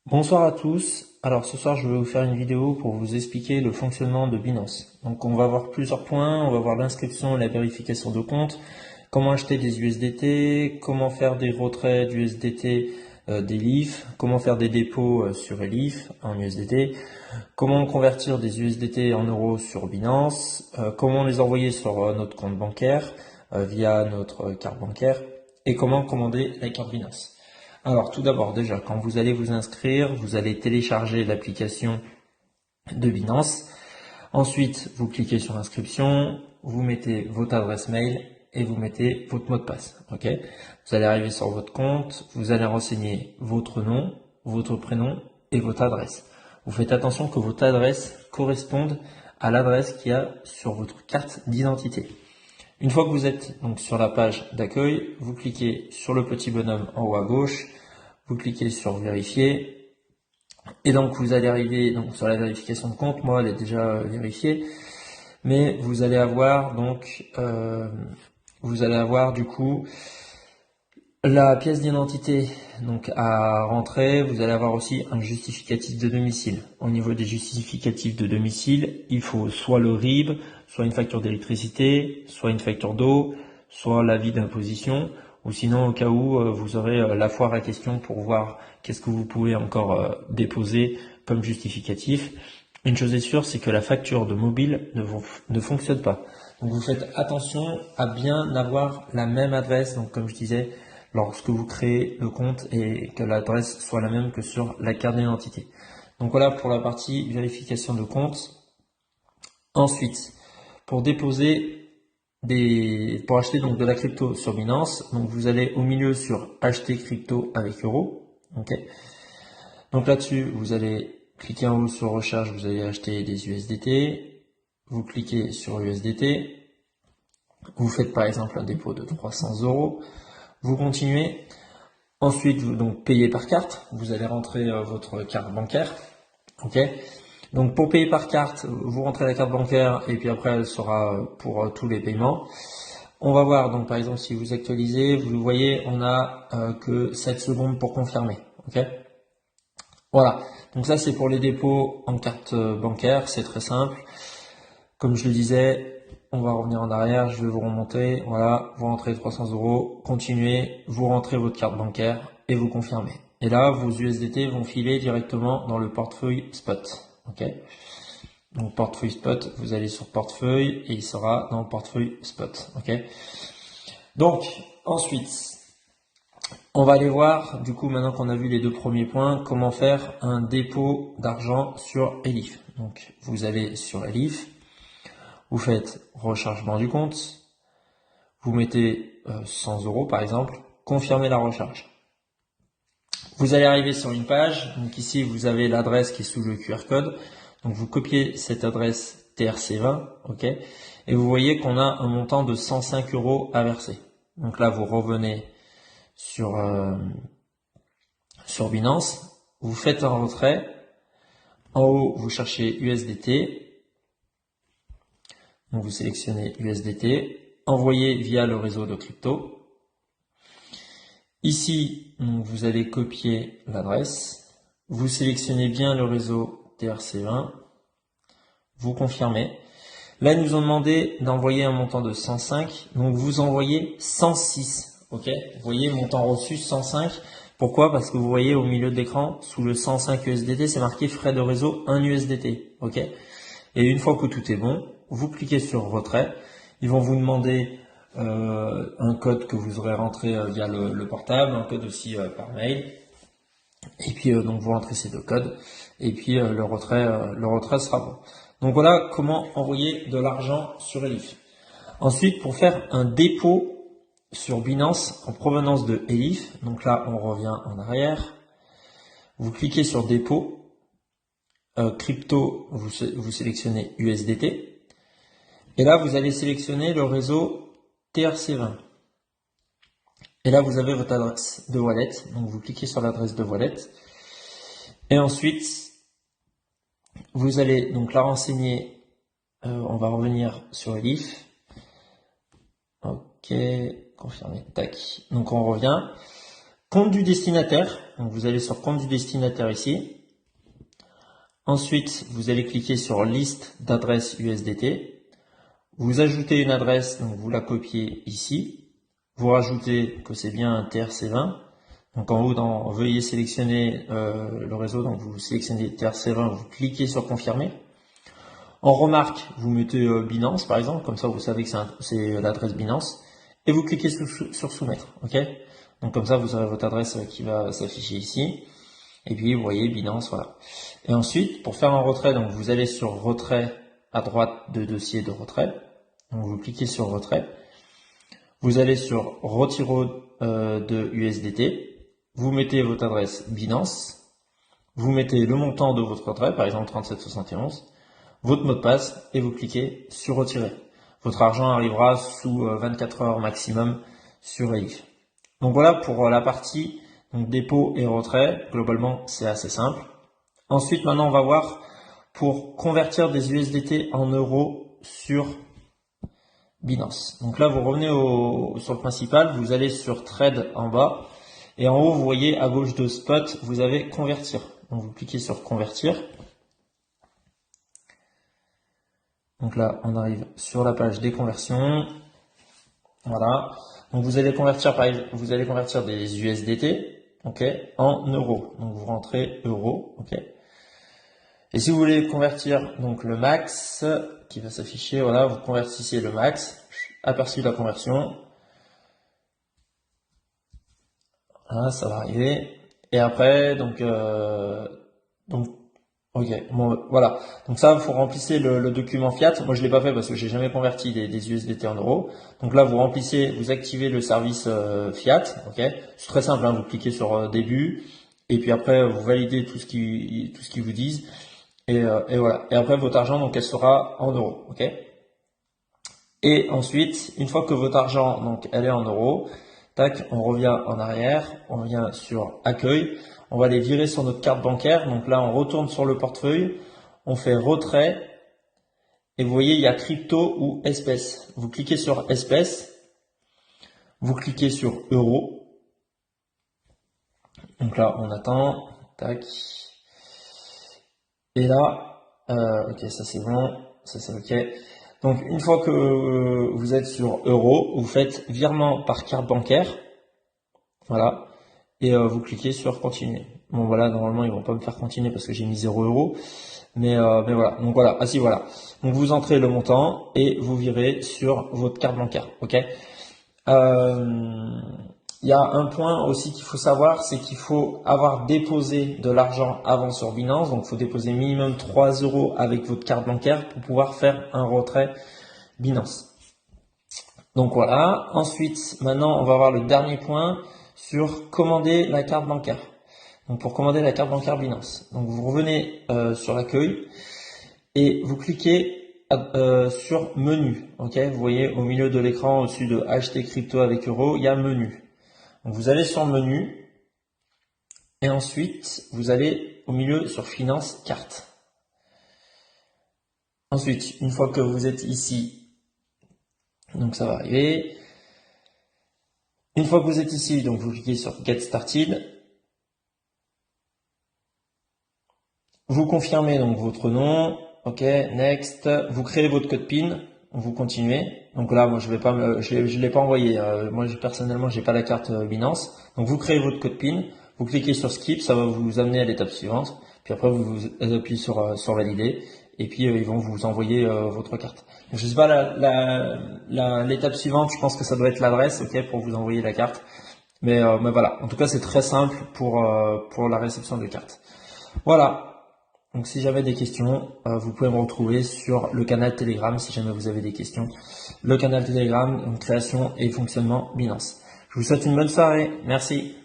Bonsoir à tous. Alors ce soir je vais vous faire une vidéo pour vous expliquer le fonctionnement de Binance. Donc on va voir plusieurs points, on va voir l'inscription et la vérification de compte, comment acheter des USDT, comment faire des retraits d'USDT d'Elif, comment faire des dépôts sur Elif en USDT, comment convertir des USDT en euros sur Binance, comment les envoyer sur notre compte bancaire via notre carte bancaire et comment commander la carte Binance. Alors tout d'abord déjà, quand vous allez vous inscrire, vous allez télécharger l'application de Binance. Ensuite, vous cliquez sur inscription, vous mettez votre adresse mail et vous mettez votre mot de passe. Ok. Vous allez arriver sur votre compte, vous allez renseigner votre nom, votre prénom et votre adresse. Vous faites attention que votre adresse corresponde à l'adresse qu'il y a sur votre carte d'identité. Une fois que vous êtes donc sur la page d'accueil, vous cliquez sur le petit bonhomme en haut à gauche, vous cliquez sur vérifier, et donc vous allez arriver donc sur la vérification de compte. Moi, elle est déjà vérifiée, mais vous allez avoir du coup la pièce d'identité donc à rentrer. Vous allez avoir aussi un justificatif de domicile. Au niveau des justificatifs de domicile, il faut soit le RIB, soit une facture d'électricité, soit une facture d'eau, soit l'avis d'imposition, ou sinon au cas où vous aurez la foire à question pour voir qu'est-ce que vous pouvez encore déposer comme justificatif. Une chose est sûre, c'est que la facture de mobile ne fonctionne pas. Donc vous faites attention à bien avoir la même adresse, donc comme je disais, lorsque vous créez le compte et que l'adresse soit la même que sur la carte d'identité. Donc voilà pour la partie vérification de compte. Ensuite, pour pour acheter donc de la crypto sur Binance, donc vous allez au milieu sur acheter crypto avec euros. Ok. Donc là-dessus, vous allez cliquer en haut sur recherche, vous allez acheter des USDT. Vous cliquez sur USDT. Vous faites par exemple un dépôt de 300 euros. Vous continuez. Ensuite, vous donc payez par carte. Vous allez rentrer votre carte bancaire. Ok. Donc pour payer par carte, vous rentrez la carte bancaire et puis après elle sera pour tous les paiements. On va voir donc par exemple si vous actualisez, vous voyez, on a que 7 secondes pour confirmer. Ok. Voilà. Donc ça c'est pour les dépôts en carte bancaire, c'est très simple. Comme je le disais, on va revenir en arrière, je vais vous remonter. Voilà, vous rentrez 300 euros, continuez, vous rentrez votre carte bancaire et vous confirmez. Et là, vos USDT vont filer directement dans le portefeuille spot. Ok. Donc portefeuille spot, vous allez sur portefeuille et il sera dans le portefeuille spot. Ok. Donc ensuite, on va aller voir, du coup, maintenant qu'on a vu les deux premiers points, comment faire un dépôt d'argent sur Elif. Donc vous allez sur Elif. Vous faites rechargement du compte, vous mettez 100 euros par exemple, confirmez la recharge. Vous allez arriver sur une page, donc ici vous avez l'adresse qui est sous le QR code, donc vous copiez cette adresse TRC20, ok, et vous voyez qu'on a un montant de 105 euros à verser. Donc là vous revenez sur, sur Binance, vous faites un retrait, en haut vous cherchez USDT, donc vous sélectionnez USDT, envoyez via le réseau de crypto. Ici, vous allez copier l'adresse, vous sélectionnez bien le réseau TRC20, vous confirmez. Là, ils nous ont demandé d'envoyer un montant de 105, donc vous envoyez 106. Ok. Vous voyez, montant reçu 105. Pourquoi? Parce que vous voyez au milieu de l'écran, sous le 105 USDT, c'est marqué frais de réseau 1 USDT. Ok. Et une fois que tout est bon, vous cliquez sur retrait. Ils vont vous demander un code que vous aurez rentré via le portable, un code aussi par mail. Et puis donc vous rentrez ces deux codes. Et puis le retrait sera bon. Donc voilà comment envoyer de l'argent sur Elif. Ensuite, pour faire un dépôt sur Binance en provenance de Elif, donc là on revient en arrière. Vous cliquez sur dépôt. Crypto, vous sélectionnez USDT. Et là, vous allez sélectionner le réseau TRC20. Et là, vous avez votre adresse de wallet. Donc, vous cliquez sur l'adresse de wallet. Et ensuite, vous allez donc la renseigner. On va revenir sur Elif. Ok, confirmer. Tac. Donc, on revient. compte du destinataire. Donc vous allez sur compte du destinataire ici. Ensuite, vous allez cliquer sur liste d'adresses USDT. Vous ajoutez une adresse, donc vous la copiez ici. Vous rajoutez que c'est bien un TRC20. Donc en haut, dans veuillez sélectionner le réseau, donc vous sélectionnez TRC20, vous cliquez sur confirmer. En remarque, vous mettez Binance par exemple, comme ça vous savez que c'est l'adresse Binance. Et vous cliquez sur soumettre, ok? Donc comme ça vous aurez votre adresse qui va s'afficher ici. Et puis vous voyez Binance, voilà. Et ensuite, pour faire un retrait, donc vous allez sur retrait à droite de dossier de retrait. Donc vous cliquez sur retrait. Vous allez sur retiro de USDT. Vous mettez votre adresse Binance. Vous mettez le montant de votre retrait, par exemple 37,71. Votre mot de passe et vous cliquez sur retirer. Votre argent arrivera sous 24 heures maximum sur Elif. Donc voilà pour la partie donc dépôt et retrait. Globalement, c'est assez simple. Ensuite, maintenant, on va voir pour convertir des USDT en euros sur Binance. Donc là, vous revenez sur le principal, vous allez sur Trade en bas et en haut, vous voyez à gauche de Spot, vous avez Convertir. Donc vous cliquez sur Convertir. Donc là, on arrive sur la page des conversions. Voilà. Donc vous allez convertir des USDT, ok, en euros. Donc vous rentrez euros, ok. Et si vous voulez convertir donc le max qui va s'afficher, voilà, vous convertissez le max, aperçu de la conversion. Voilà, ça va arriver. Et après, donc ok, bon, voilà. Donc ça, vous remplissez le document fiat. Moi, je l'ai pas fait parce que j'ai jamais converti des USDT en euros. Donc là, vous remplissez, vous activez le service fiat. Ok, c'est très simple. Hein, vous cliquez sur début et puis après, vous validez tout ce qu'ils vous disent et voilà. Et après, votre argent, donc, elle sera en euros. Ok. Et ensuite, une fois que votre argent, donc, elle est en euros, tac, on revient en arrière, on vient sur accueil. On va les virer sur notre carte bancaire. Donc là, on retourne sur le portefeuille. On fait retrait. Et vous voyez, il y a crypto ou espèces. Vous cliquez sur espèces. Vous cliquez sur euros. Donc là, on attend. Tac. Et là, ok, ça c'est bon. Ça c'est ok. Donc une fois que vous êtes sur euros, vous faites virement par carte bancaire. Voilà. Et vous cliquez sur continuer. Bon voilà, normalement ils vont pas me faire continuer parce que j'ai mis 0 euros. Mais voilà, donc voilà, ah si voilà. Donc vous entrez le montant et vous virez sur votre carte bancaire, ok. Il y a un point aussi qu'il faut savoir, c'est qu'il faut avoir déposé de l'argent avant sur Binance. Donc il faut déposer minimum 3 euros avec votre carte bancaire pour pouvoir faire un retrait Binance. Donc voilà, ensuite maintenant on va voir le dernier point sur commander la carte bancaire. Donc pour commander la carte bancaire Binance, donc vous revenez sur l'accueil et vous cliquez sur menu. Ok, vous voyez au milieu de l'écran au-dessus de acheter crypto avec euros, il y a menu. Donc vous allez sur menu et ensuite vous allez au milieu sur finance carte. Ensuite, une fois que vous êtes ici, donc ça va arriver. Une fois que vous êtes ici, donc vous cliquez sur Get Started. Vous confirmez donc votre nom. Ok, next. Vous créez votre code PIN. Vous continuez. Donc là, moi je vais pas, je l'ai pas envoyé. Moi personnellement, j'ai pas la carte Binance. Donc vous créez votre code PIN. Vous cliquez sur Skip, ça va vous amener à l'étape suivante. Puis après, vous appuyez sur Valider. Et puis ils vont vous envoyer votre carte. Donc, je sais pas l'étape suivante. Je pense que ça doit être l'adresse, ok, pour vous envoyer la carte. Mais voilà. En tout cas, c'est très simple pour la réception de carte. Voilà. Donc si j'avais des questions, vous pouvez me retrouver sur le canal Telegram si jamais vous avez des questions. Le canal Telegram, donc création et fonctionnement Binance. Je vous souhaite une bonne soirée. Merci.